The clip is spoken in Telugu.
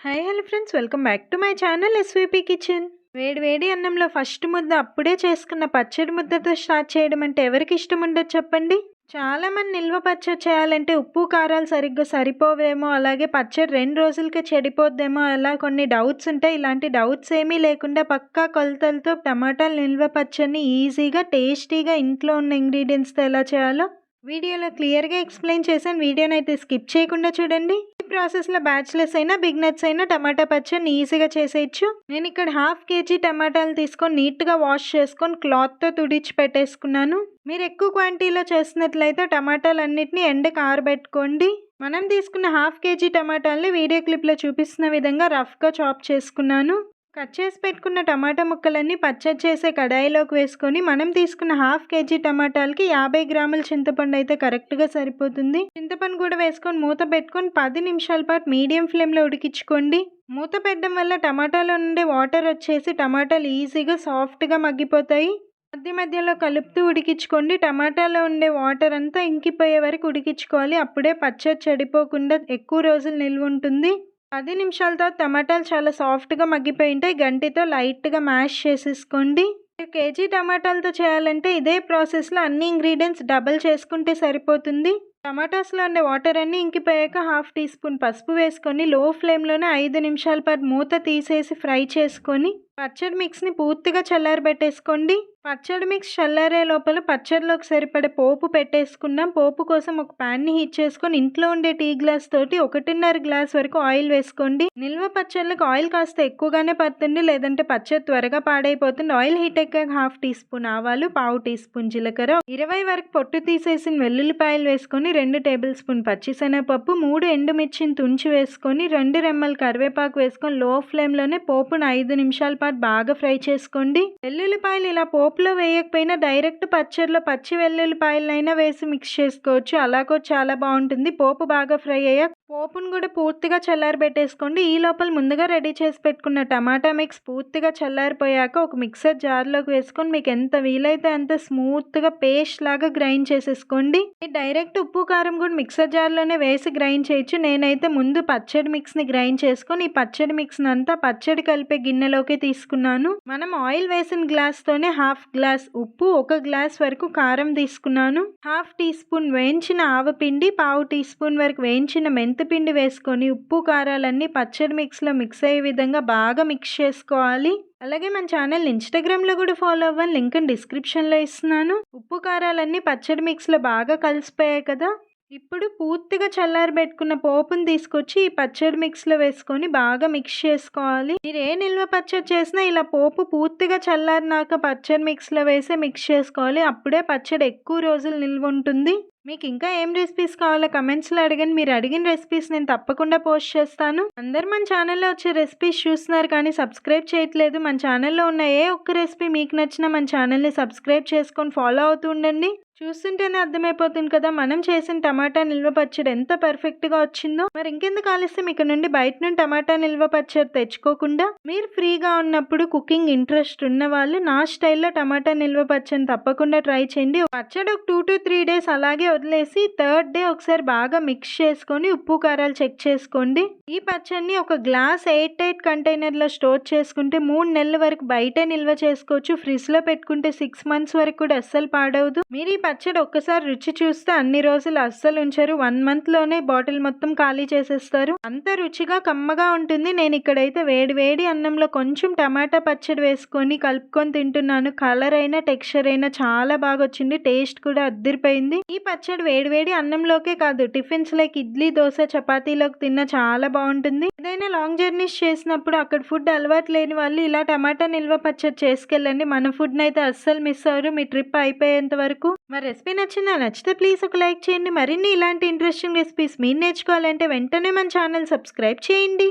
Hi hello friends, welcome back to my channel SVP kitchen. వేడి వేడి అన్నంలో ఫస్ట్ ముద్ద అప్పుడే చేసుకున్న పచ్చడి ముద్దతో స్టార్ట్ చేయడం అంటే ఎవరికి ఇష్టం ఉండదు చెప్పండి. చాలా మంది నిల్వ పచ్చడి చేయాలంటే ఉప్పు కారాలు సరిగ్గా సరిపోవేమో, అలాగే పచ్చడి 2 రోజులకే చెడిపోద్దేమో, అలా కొన్ని డౌట్స్ ఉంటాయి. ఇలాంటి డౌట్స్ ఏమీ లేకుండా పక్కా కొలతలతో టమాటాలు నిల్వ పచ్చడిని ఈజీగా టేస్టీగా ఇంట్లో ఉన్న ఇంగ్రీడియంట్స్తో ఎలా చేయాలో వీడియోలో క్లియర్గా ఎక్స్ప్లెయిన్ చేశాను. వీడియోని అయితే స్కిప్ చేయకుండా చూడండి. ఈ ప్రాసెస్లో బ్యాచిలర్స్ అయినా బిగినర్స్ అయినా టమాటా పచ్చడిని ఈజీగా చేసేయచ్చు. నేను ఇక్కడ 1/2 kg టమాటాలు తీసుకొని నీట్గా వాష్ చేసుకొని క్లాత్తో తుడిచి పెట్టేసుకున్నాను. మీరు ఎక్కువ క్వాంటిటీలో చేసినట్లయితే టమాటాలన్నిటిని ఎండకు ఆరబెట్టుకోండి. మనం తీసుకున్న 1/2 kg టమాటాలని వీడియో క్లిప్లో చూపిస్తున్న విధంగా రఫ్గా చాప్ చేసుకున్నాను. కట్ చేసి పెట్టుకున్న టమాటా ముక్కలన్నీ పచ్చడి చేసే కడాయిలోకి వేసుకొని మనం తీసుకున్న 1/2 kg టమాటాలకి 50 గ్రాముల చింతపండు అయితే కరెక్ట్గా సరిపోతుంది. చింతపండు కూడా వేసుకొని మూత పెట్టుకొని 10 నిమిషాల పాటు మీడియం ఫ్లేమ్లో ఉడికించుకోండి. మూత పెట్టడం వల్ల టమాటాలో నుండి వాటర్ వచ్చేసి టమాటాలు ఈజీగా సాఫ్ట్గా మగ్గిపోతాయి. మధ్య మధ్యలో కలుపుతూ ఉడికించుకోండి. టమాటాలో ఉండే వాటర్ అంతా ఇంకిపోయే వరకు ఉడికించుకోవాలి. అప్పుడే పచ్చడి చెడిపోకుండా ఎక్కువ రోజులు నిల్వ ఉంటుంది. 10 నిమిషాల తర్వాత టమాటాలు చాలా సాఫ్ట్గా మగ్గిపోయి ఉంటాయి. గంటితో లైట్గా మ్యాష్ చేసేసుకోండి. కేజీ టమాటాలతో చేయాలంటే ఇదే ప్రాసెస్లో అన్ని ఇంగ్రీడియంట్స్ డబల్ చేసుకుంటే సరిపోతుంది. టమాటాస్లో ఉండే వాటర్ అన్నీ ఇంకిపోయాక 1/2 టీ స్పూన్ పసుపు వేసుకొని లో ఫ్లేమ్లోనే 5 నిమిషాల పాటు మూత తీసేసి ఫ్రై చేసుకొని పచ్చడి మిక్స్ని పూర్తిగా చల్లారబెట్టేసుకోండి. పచ్చడి మిక్స్ చల్లారే లోపల పచ్చడిలోకి సరిపడే పోపు పెట్టేసుకున్నాం. పోపు కోసం ఒక ప్యాన్ని హీట్ చేసుకొని ఇంట్లో ఉండే టీ గ్లాస్ తోటి 1.5 గ్లాస్ వరకు ఆయిల్ వేసుకోండి. నిల్వ పచ్చళ్ళకి ఆయిల్ కాస్త ఎక్కువగానే పడుతుంది, లేదంటే పచ్చడి త్వరగా పాడైపోతుంది. ఆయిల్ హీట్ ఎక్కాక 1/2 టీ స్పూన్ ఆవాలు, 1/2 టీ స్పూన్ జీలకర్ర, 20 వరకు పొట్టు తీసేసిన వెల్లుల్లిపాయలు వేసుకొని 2 టేబుల్ స్పూన్ పచ్చిశనగపప్పు, 3 ఎండుమిర్చిని తుంచి వేసుకొని 2 రెమ్మలు కరివేపాకు వేసుకొని లో ఫ్లేమ్లోనే పోపును 5 నిమిషాల పాటు బాగా ఫ్రై చేసుకోండి. వెల్లుల్లిపాయలు ఇలా పోపులో వేయకపోయినా డైరెక్ట్ పచ్చడిలో పచ్చి వెల్లుల్లిపాయలైనా వేసి మిక్స్ చేసుకోవచ్చు. అలా కూడా చాలా బాగుంటుంది. పోపు బాగా ఫ్రై అయ్యాక పోపును కూడా పూర్తిగా చల్లారబెట్టేసుకోండి. ఈ లోపల ముందుగా రెడీ చేసి పెట్టుకున్న టమాటా మిక్స్ పూర్తిగా చల్లారిపోయాక ఒక మిక్సర్ జార్లోకి వేసుకొని మీకు ఎంత వీలైతే అంత స్మూత్గా పేస్ట్ లాగా గ్రైండ్ చేసేసుకోండి. డైరెక్ట్ ఉప్పు కారం కూడా మిక్సర్ జార్లోనే వేసి గ్రైండ్ చేయొచ్చు. నేనైతే ముందు పచ్చడి మిక్స్ని గ్రైండ్ చేసుకొని ఈ పచ్చడి మిక్స్ని అంతా పచ్చడి కలిపే గిన్నెలోకి తీసుకున్నాను. మనం ఆయిల్ వేసిన గ్లాస్తోనే 1/2 గ్లాస్ ఉప్పు, 1 గ్లాస్ వరకు కారం తీసుకున్నాను. 1/2 టీ స్పూన్ వేయించిన ఆవపిండి, 1/2 టీ స్పూన్ వరకు వేయించిన మెంతిపిండి వేసుకొని ఉప్పు కారాలన్నీ పచ్చడి మిక్స్లో మిక్స్ అయ్యే విధంగా బాగా మిక్స్ చేసుకోవాలి. అలాగే మన ఛానల్ ఇన్స్టాగ్రామ్లో కూడా ఫాలో అవ్వండి, లింక్ డిస్క్రిప్షన్లో ఇస్తున్నాను. ఉప్పు కారాలన్నీ పచ్చడి మిక్స్లో బాగా కలిసిపోయాయి కదా. ఇప్పుడు పూర్తిగా చల్లారబెట్టుకున్న పోపును తీసుకొచ్చి ఈ పచ్చడి మిక్స్లో వేసుకొని బాగా మిక్స్ చేసుకోవాలి. మీరు ఏ నిల్వ పచ్చడి చేసినా ఇలా పోపు పూర్తిగా చల్లారినాక పచ్చడి మిక్స్లో వేసి మిక్స్ చేసుకోవాలి. అప్పుడే పచ్చడి ఎక్కువ రోజులు నిల్వ ఉంటుంది. మీకు ఇంకా ఏం రెసిపీస్ కావాలో కమెంట్స్లో అడగండి. మీరు అడిగిన రెసిపీస్ నేను తప్పకుండా పోస్ట్ చేస్తాను. అందరు మన ఛానల్లో వచ్చే రెసిపీస్ చూస్తున్నారు కానీ సబ్స్క్రైబ్ చేయట్లేదు. మన ఛానల్లో ఉన్న ఏ ఒక్క రెసిపీ మీకు నచ్చినా మన ఛానల్ని సబ్స్క్రైబ్ చేసుకొని ఫాలో అవుతూ ఉండండి. చూస్తుంటేనే అర్థమైపోతుంది కదా మనం చేసిన టమాటా నిల్వ పచ్చడి ఎంత పర్ఫెక్ట్గా వచ్చిందో. మరి ఇంకెందుకు ఆలస్యం, ఇక్కడ నుండి బయట నుండి టమాటా నిల్వ పచ్చడి తెచ్చుకోకుండా మీరు ఫ్రీగా ఉన్నప్పుడు కుకింగ్ ఇంట్రెస్ట్ ఉన్న వాళ్ళు నా స్టైల్లో టమాటా నిల్వ పచ్చడిని తప్పకుండా ట్రై చేయండి. పచ్చడి ఒక 2 to 3 days అలాగే వదిలేసి 3rd day ఒకసారి బాగా మిక్స్ చేసుకొని ఉప్పు కారాలు చెక్ చేసుకోండి. ఈ పచ్చడిని ఒక గ్లాస్ ఎయిర్ టైట్ కంటైనర్లో స్టోర్ చేసుకుంటే 3 నెలల వరకు బయటే నిల్వ చేసుకోవచ్చు. ఫ్రిడ్జ్లో పెట్టుకుంటే 6 months వరకు కూడా అస్సలు పాడవదు. మీరు ఈ పచ్చడి ఒక్కసారి రుచి చూస్తే అన్ని రోజులు అస్సలు ఉంచారు. 1 monthలోనే బాటిల్ మొత్తం ఖాళీ చేసేస్తారు. అంత రుచిగా కమ్మగా ఉంటుంది. నేను ఇక్కడైతే వేడి వేడి అన్నంలో కొంచెం టమాటా పచ్చడి వేసుకొని కలుపుకొని తింటున్నాను. కలర్ అయినా టెక్స్చర్ అయినా చాలా బాగా వచ్చింది. టేస్ట్ కూడా అద్దరిపోయింది. ఈ పచ్చడి వేడి వేడి అన్నంలోకే కాదు, టిఫిన్స్ లైక్ ఇడ్లీ, దోశ, చపాతీలోకి తిన్నా చాలా బాగుంటుంది. ఏదైనా లాంగ్ జర్నీస్ చేసినప్పుడు అక్కడ ఫుడ్ అలవాటు లేని వాళ్ళు ఇలా టమాటా నిల్వ పచ్చడి చేసుకెళ్ళండి. మన ఫుడ్ని అయితే అస్సలు మిస్ అవ్వరు మీ ట్రిప్ అయిపోయేంత వరకు. మరి రెసిపీ నచ్చితే ప్లీజ్ ఒక లైక్ చేయండి. మరిన్ని ఇలాంటి ఇంట్రెస్టింగ్ రెసిపీస్ మీరు నేర్చుకోవాలంటే వెంటనే మన ఛానల్ సబ్స్క్రైబ్ చేయండి.